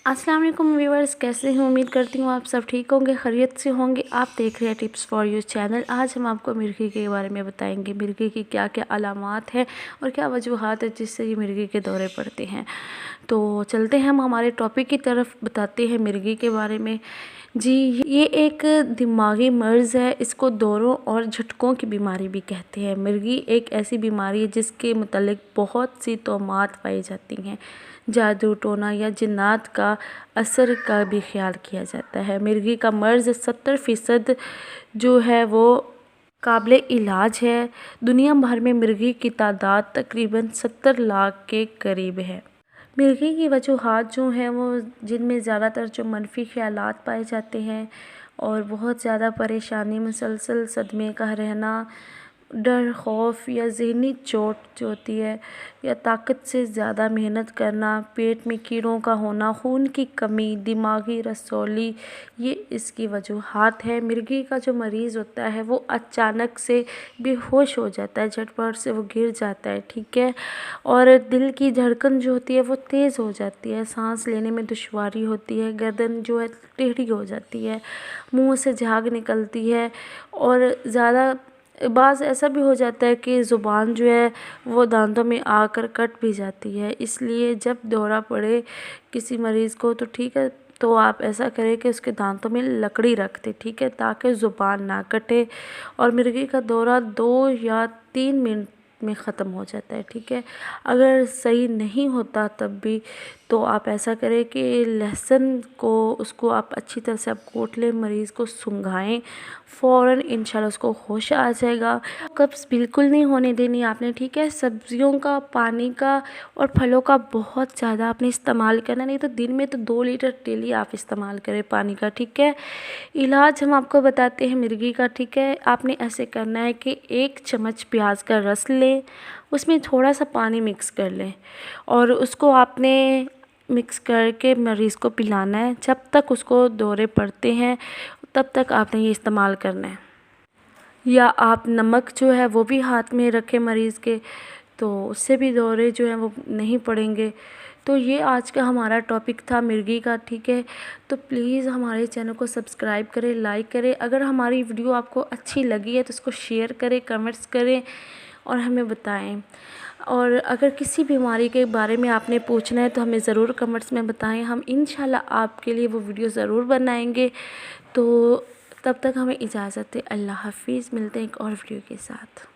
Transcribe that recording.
अस्सलाम वालेकुम व्यूअर्स, कैसे हैं? उम्मीद करती हूँ आप सब ठीक होंगे, खैरियत से होंगे। आप देख रहे हैं टिप्स फॉर यू चैनल। आज हम आपको मिर्गी के बारे में बताएंगे। मिर्गी की क्या क्या अलामात हैं और क्या वजूहात है जिससे ये मिर्गी के दौरे पड़ते हैं। तो चलते हैं हम हमारे टॉपिक की तरफ, बताते हैं मिर्गी के बारे में। जी, ये एक दिमागी मर्ज़ है। इसको दौरों और झटकों की बीमारी भी कहते हैं। मिर्गी एक ऐसी बीमारी है जिसके मुतालिक बहुत सी तोहमात पाई जाती हैं। जादू टोना या जिन्नात का असर का भी ख्याल किया जाता है। मिर्गी का मर्ज़ 70% जो है वो काबिल इलाज है। दुनिया भर में मिर्गी की तादाद तकरीबन 70 लाख के करीब है। मिर्गी की वजूहात जो हैं वो जिनमें ज़्यादातर जो मनफी ख़यालात पाए जाते हैं और बहुत ज़्यादा परेशानी, मुसलसल सदमे का रहना, डर, खौफ या ज़हनी चोट जो होती है, या ताकत से ज़्यादा मेहनत करना, पेट में कीड़ों का होना, खून की कमी, दिमागी रसौली, ये इसकी वजूहात है। मिर्गी का जो मरीज़ होता है वो अचानक से बेहोश हो जाता है, झटपट से वो गिर जाता है, ठीक है। और दिल की धड़कन जो होती है वो तेज़ हो जाती है, सांस लेने में दुश्वारी होती है, गर्दन जो है टेढ़ी हो जाती है, मुंह से झाग निकलती है और ज़्यादा बाज़ ऐसा भी हो जाता है कि ज़ुबान जो है वो दांतों में आकर कट भी जाती है। इसलिए जब दौरा पड़े किसी मरीज़ को तो ठीक है, तो आप ऐसा करें कि उसके दांतों में लकड़ी रख दें, ठीक है, ताकि ज़ुबान ना कटे। और मिर्गी का दौरा 2 या 3 मिनट में ख़त्म हो जाता है, ठीक है। अगर सही नहीं होता तब भी तो आप ऐसा करें कि लहसुन को उसको आप अच्छी तरह से आप कोट लें, मरीज़ को सूंघाएं, फ़ौरन इंशाल्लाह उसको होश आ जाएगा। कब्ज़ बिल्कुल नहीं होने देनी आपने, ठीक है। सब्जियों का, पानी का और फलों का बहुत ज़्यादा आपने इस्तेमाल करना, नहीं तो दिन में तो 2 लीटर डेली आप इस्तेमाल करें पानी का, ठीक है। इलाज हम आपको बताते हैं मिर्गी का, ठीक है। आपने ऐसे करना है कि 1 चम्मच प्याज का रस लें, उसमें थोड़ा सा पानी मिक्स कर लें और उसको आपने मिक्स करके मरीज़ को पिलाना है। जब तक उसको दौरे पड़ते हैं तब तक आपने ये इस्तेमाल करना है। या आप नमक जो है वो भी हाथ में रखें मरीज़ के, तो उससे भी दौरे जो हैं वो नहीं पड़ेंगे। तो ये आज का हमारा टॉपिक था मिर्गी का, ठीक है। तो प्लीज़ हमारे चैनल को सब्सक्राइब करें, लाइक करें। अगर हमारी वीडियो आपको अच्छी लगी है तो उसको शेयर करें, कमेंट्स करें और हमें बताएं। और अगर किसी बीमारी के बारे में आपने पूछना है तो हमें ज़रूर कमेंट्स में बताएं। हम इंशाल्लाह आपके लिए वो वीडियो ज़रूर बनाएंगे। तो तब तक हमें इजाज़त है। अल्लाह हाफ़िज़। मिलते हैं एक और वीडियो के साथ।